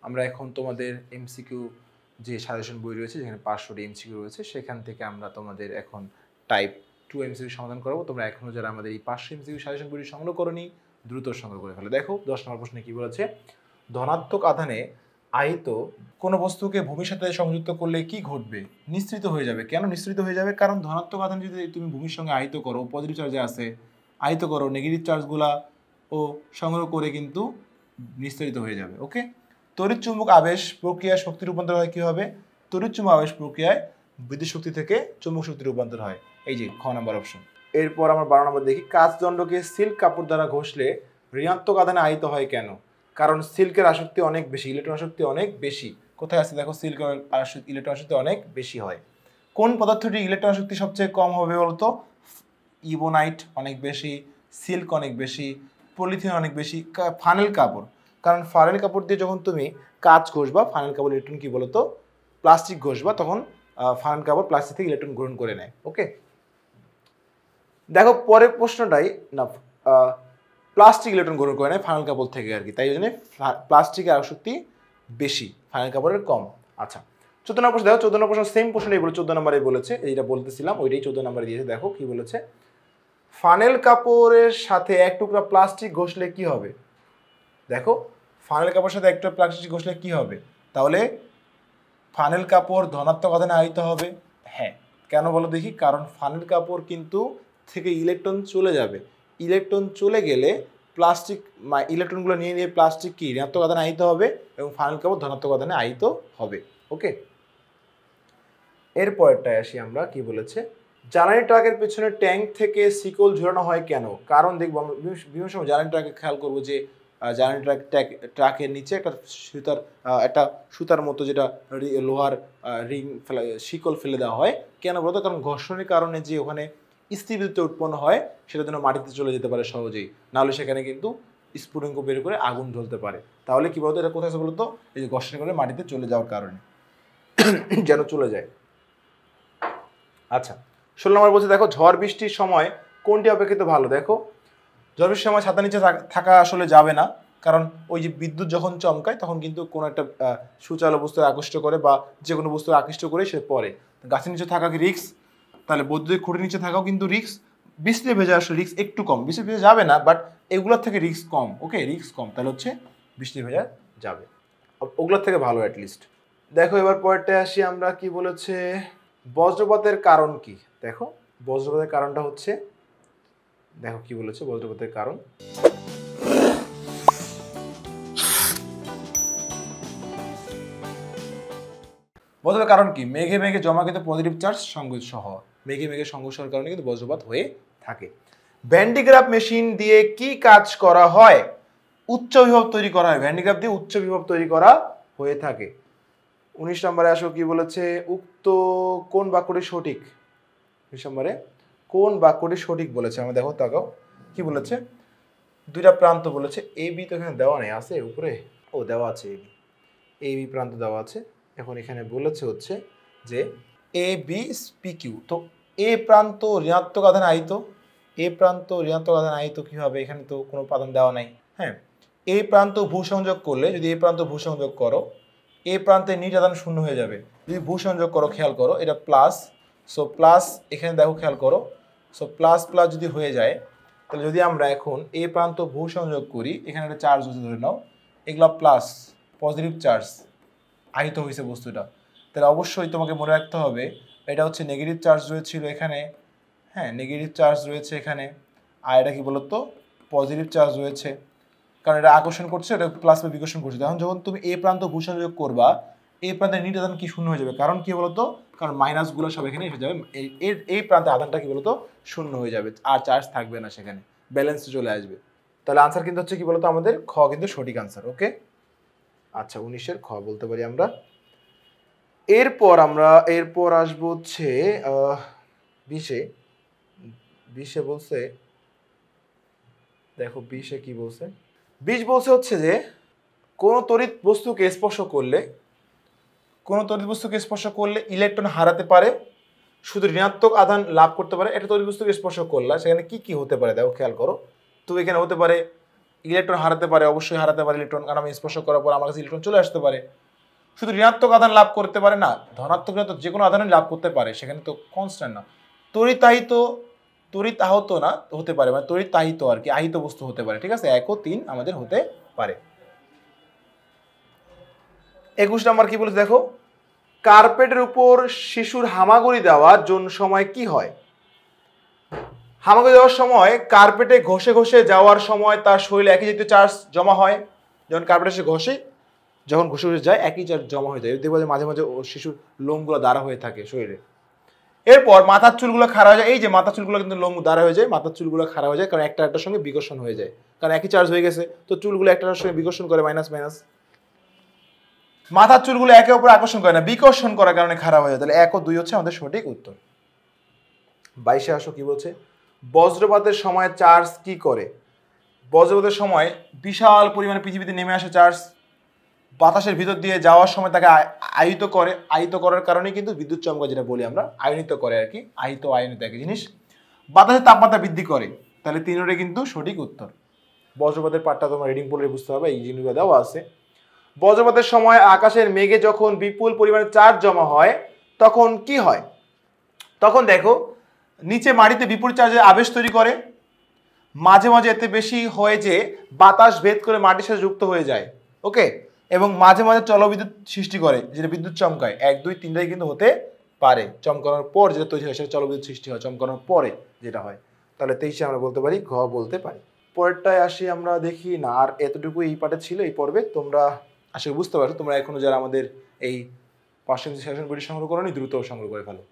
আমরা এখন তোমাদের এমসিকিউ যে সাজেশন বই রয়েছে যেখানে 500টি এমসিকিউ রয়েছে সেখান থেকে আমরা তোমাদের এখন টাইপ 2 এমসিকিউ সমাধান করবো। তোমরা এখনও যারা আমাদের এই 500 এমসিকিউ সাজেশন বইটি সংগ্রহ করোনি দ্রুত সংগ্রহ করে ফেলো। দেখো 10 নম্বর প্রশ্নে কি বলেছে, ধনাত্মক আধানে আহিত কোনো বস্তুকে ভূমির সাথে সংযুক্ত করলে কি ঘটবে? নিঃসৃত হয়ে যাবে। কেন নিঃসৃত হয়ে যাবে? কারণ ধনাত্মক আধান যদি তুমি ভূমির সঙ্গে আহিত করো, পজিটিভ চার্জে আছে, আহিত করো, নেগেটিভ চার্জগুলা ও সংগ্রহ করে কিন্তু নিঃসৃত হয়ে যাবে। ওকে, তড়িৎ চুম্বক আবেশ প্রক্রিয়ায় শক্তি রূপান্তর হয় কি হবে? তড়িৎ চুম্বক আবেশ প্রক্রিয়ায় বিদ্যুৎ শক্তি থেকে চুম্বক শক্তি রূপান্তর হয়। এই যে খ নাম্বার অপশন। এরপর আমরা 12 নম্বর দেখি, কাচদণ্ডকে সিল্ক কাপড় দ্বারা ঘষলে ঋণাত্মক আধানে আহিত হয় কেন? কারণ সিল্কের আসক্তি অনেক বেশি, ইলেকট্রন আসক্তি অনেক বেশি। কোথায় আছে দেখো, সিল্কের ইলেকট্রন আসক্তি অনেক বেশি হয়। কোন পদার্থটি ইলেকট্রন আসক্তি সবচেয়ে কম হবে বলতো? ইবোনাইট অনেক বেশি, সিল্ক অনেক বেশি, পলিথিন অনেক বেশি, ফানেল কাপড়। কারণ ফানেল কাপড় দিয়ে যখন তুমি কাচ ঘষবা, ফানেল কাপড় ইলেকট্রন কি বলতো প্লাস্টিক ঘষবা, তখন ফানেল কাপড় প্লাস্টিক থেকে ইলেকট্রন গ্রহণ করে নেয়। ওকে, দেখো পরের প্রশ্নটাই না, প্লাস্টিক ইলেকট্রন গ্রহণ করে নেয় ফানেল কাপড় থেকে আর কি, তাই জন্য প্লাস্টিকের আসক্তি বেশি, ফানেল কাপড়ের কম। আচ্ছা 14 নম্বর প্রশ্ন দেখো, 14 নম্বর প্রশ্ন সেম প্রশ্নই বলে 14 নম্বরে বলেছে, এইটা বলতেছিলাম ওইটাই 14 নম্বরে দিয়েছে। দেখো কি বলেছে, ফানেল কাপড়ের সাথে এক টুকরা প্লাস্টিক ঘষলে কি হবে? দেখো ফানেল কাপড়ের সাথে একটা প্লাস্টিক ঘষলে কি হবে? তাহলে ফানেল কাপড় ধনাত্মক আধানে আহিত হবে। হ্যাঁ, কেন বলো দেখি? কারণ ফানেল কাপড় কিন্তু থেকে ইলেকট্রন চলে যাবে, ইলেকট্রন চলে গেলে প্লাস্টিক ইলেকট্রনগুলো নিয়ে নিয়ে প্লাস্টিক কি ঋণাত্মক আধানে আহিত হবে এবং ফানেল কাপড় ধনাত্মক আধানে আহিত হবে। ওকে, এরপরটায় আসি আমরা, কি বলেছে, জ্বালানি ট্রাকের পেছনে ট্যাঙ্ক থেকে শিকল ঝোলানো হয় কেন? কারণ দেখবো আমরা বিভিন্ন সময় জ্বালানি ট্রাকে খেয়াল করবো যে জ্বালানি ট্রাকের নিচে একটা সুতার মতো যেটা লোহার রিং শিকল ফেলে দেওয়া হয়। কেন বলতো? কারণ ঘর্ষণের কারণে যে ওখানে স্থিতিবিদ্যুৎ উৎপন্ন হয় সেটা যেন মাটিতে চলে যেতে পারে সহজেই, নাহলে সেখানে কিন্তু স্ফুলিঙ্গ বের করে আগুন জ্বলতে পারে। তাহলে কি বলতো, এটা কোথায় আছে বলতো? এই যে ঘর্ষণের কারণে মাটিতে চলে যাওয়ার কারণে যেন চলে যায়। আচ্ছা 16 নম্বর বলছে, দেখো ঝড় বৃষ্টির সময় কোনটি অপেক্ষিত ভালো? দেখো ঝড় বৃষ্টির সময় ছাতা নিচে থাকা আসলে যাবে না, কারণ ওই যে বিদ্যুৎ যখন চমকায় তখন কিন্তু কোনো একটা সুচালো বস্তু আকৃষ্ট করে বা যে কোনো বস্তু আকৃষ্ট করে সে পড়ে। গাছের নিচে থাকা কি রিস্ক? তাহলে বৈদ্যুতিক খুঁটির নিচে থাকাও কিন্তু রিস্ক। বৃষ্টিতে ভেজা আসলে রিস্ক একটু কম, বৃষ্টি ভেজা যাবে না বাট এগুলোর থেকে রিস্ক কম। ওকে, রিস্ক কম, তাহলে হচ্ছে বৃষ্টি ভেজা যাবে, ওগুলোর থেকে ভালো অ্যাটলিস্ট। দেখো এবার পরেরটায় আসি আমরা, কি বলেছে, বজ্রপাতের কারণ কি? দেখো বজ্রপাতের কারণটা হচ্ছে, দেখো কি বলেছে বজ্রপাতের কারণ, বজ্রপাতের কারণ কি? মেঘে মেঘে জমাকৃত পজিটিভ চার্জ সংঘর্ষ সহ, মেঘে মেঘে সংঘর্ষের কারণে কিন্তু বজ্রপাত হয়ে থাকে। ভ্যান্ডিগ্রাফ মেশিন দিয়ে কি কাজ করা হয়? উচ্চ বিভব তৈরি করা হয়, ভ্যান্ডিগ্রাফ দিয়ে উচ্চ বিভব তৈরি করা হয়ে থাকে। 19 নম্বরে আসো, কি বলেছে, উক্ত কোন বাক্যটি সঠিক? 19 নম্বরে কোন বাক্যটি সঠিক বলেছে আমরা দেখো, তাকাও কি বলেছে, দুইটা প্রান্ত বলেছে, এ বি তো এখানে দেওয়া নেই, আছে উপরে, ও দেওয়া আছে এ বি প্রান্ত দেওয়া আছে। এখন এখানে বলেছে হচ্ছে যে এ বি পি কিউ, তো এ প্রান্ত ঋণাত্মক আধানে আহিত, এ প্রান্ত ঋণাত্মক আধানে আহিত কি হবে? এখানে তো কোনো উপাদান দেওয়া নাই। হ্যাঁ, এ প্রান্ত ভূসংযোগ করলে, যদি এ প্রান্ত ভূসংযোগ করো, এ প্রান্তে নিট আধান শূন্য হয়ে যাবে। যদি ভূসংযোগ করো, খেয়াল করো এটা প্লাস, সো প্লাস এখানে দেখো খেয়াল করো, সো প্লাস প্লাস যদি হয়ে যায়, তাহলে যদি আমরা এখন এ প্রান্ত ভূসংযোগ করি, এখানে একটা চার্জ হচ্ছে ধরে নাও, এগুলো প্লাস পজিটিভ চার্জ আহিত হয়েছে বস্তুটা, তাহলে অবশ্যই তোমাকে মনে রাখতে হবে এটা হচ্ছে নেগেটিভ চার্জ রয়েছিল এখানে, হ্যাঁ নেগেটিভ চার্জ রয়েছে এখানে, আর এটা কি বলতো পজিটিভ চার্জ রয়েছে, কারণ এটা আকর্ষণ করছে, এটা প্লাস বা বিকর্ষণ করছে। এখন যখন তুমি এ প্রান্ত ভূসংযোগ করবা, এই প্রান্তের নিট আধান কি শূন্য হয়ে যাবে? কারণ কি বলতো, কারণ মাইনাসগুলো সব এখানে এসে যাবে, এই প্রান্তে আধানটা কি বলতো শূন্য হয়ে যাবে, আর চার্জ থাকবে না, সেখানে ব্যালেন্সে চলে আসবে। তাহলে আনসার কিন্তু হচ্ছে কি বলতো আমাদের খ কিন্তু সঠিক আনসার। ওকে, আচ্ছা 19-এর খ বলতে পারি আমরা। এরপর আসবো হচ্ছে 20-এ বলছে, দেখো 20-এ কি বলছে, 20 বলছে হচ্ছে যে কোনো তড়িৎ বস্তুকে স্পর্শ করলে ইলেকট্রন হারাতে পারে, শুধু ঋণাত্মক আধান লাভ করতে পারে। এটা তড়িৎ বস্তুকে স্পর্শ করলে সেখানে কি কি হতে পারে দেখো খেয়াল করো, তো এখানে হতে পারে ইলেকট্রন হারাতে পারে, অবশ্যই হারাতে পারে ইলেকট্রন, কারণ আমি স্পর্শ করার পর আমার কাছে ইলেকট্রন চলে আসতে পারে। শুধু ঋণাত্মক আধান লাভ করতে পারে না, ধনাত্মক ঋণাত্মক যে কোনো আধানই লাভ করতে পারে, সেখানে তো কনস্ট্যান্ট না। তড়িতাহত না হতে পারে, মানে তড়িতাহিত আর কি, আহিত বস্তু হতে পারে, ঠিক আছে। 1 ও 3 আমাদের হতে পারে। 21 নম্বর কি বলেছে দেখো, কার্পেটের উপর শিশুর হামাগুড়ি দেওয়ার জন্য সময় কি হয়? হামাগুড়ি দেওয়ার সময় কার্পেটে ঘষে ঘষে যাওয়ার সময় তার শরীরে একই জাতীয় চার্জ জমা হয়। যখন কার্পেটে সে ঘষে, যখন ঘষে ঘষে যায় একই চার্জ জমা হয়ে যায়। দেখবো যে মাঝে মাঝে শিশুর লোমগুলো দাঁড়া হয়ে থাকে শরীরে। এরপর মাথার চুলগুলো খাড়া হয়ে যায়। এই যে মাথার চুলগুলো কিন্তু লোম দাঁড়া হয়ে যায়, মাথার চুলগুলো খাড়া হয়ে যায়, কারণ একটা একটার সঙ্গে বিকর্ষণ হয়ে যায়, কারণ একই চার্জ হয়ে গেছে, তো চুলগুলো একটার সঙ্গে বিকর্ষণ করে, মাইনাস মাইনাস। মাথার চুলগুলো একে অপরে আকর্ষণ করে না, বিকর্ষণ করার কারণে খারাপ হয়ে যায়। তাহলে 1 ও 2 হচ্ছে আমাদের সঠিক উত্তর। 22 আসো কি বলছে, বজ্রপাতের সময় চার্জ কি করে? বজ্রপাতের সময় বিশাল পরিমাণে পৃথিবীতে নেমে আসে চার্জ, বাতাসের ভিতর দিয়ে যাওয়ার সময় তাকে আহিত করে, আহিত করার কারণে কিন্তু বিদ্যুৎ চমকা, যেটা বলি আমরা, আয়নিত করে আর কি, আহিত আয়নিত একই জিনিস। বাতাসের তাপমাত্রা বৃদ্ধি করে। তাহলে 3 কিন্তু সঠিক উত্তর। বজ্রপাতের পাঠটা তোমরা রিডিং পড়লে বুঝতে হবে, এই জিনিসগুলো দেওয়া আছে। বজ্রপাতের সময় আকাশের মেঘে যখন বিপুল পরিমাণে চার্জ জমা হয় তখন কি হয়? তখন দেখো নিচে মাটিতে বিপুল চার্জের আবেশ তৈরি করে, মাঝে মাঝে এতে বেশি হয় যে বাতাস ভেদ করে মাটির সাথে যুক্ত হয়ে যায়, ওকে, এবং মাঝে মাঝে জলবিদ্যুৎ সৃষ্টি করে, যেটা বিদ্যুৎ চমকায়। 1, 2, 3টাই কিন্তু হতে পারে। চমকানোর পর যেটা তৈরি হয় সেটা জলবিদ্যুৎ সৃষ্টি হয়, চমকানোর পরে যেটা হয়। তাহলে 23 আমরা বলতে পারি, ঘ বলতে পারি। পরেরটায় আসি আমরা, দেখি না, আর এতটুকু এই পার্টে ছিল এই পর্বে। তোমরা আসলে বুঝতে পারছো, তোমরা এখনো যারা আমাদের এই পার্সেন্টেজ সেশন বইটি সংগ্রহ করোনি, দ্রুত সংগ্রহ করে ফেলো।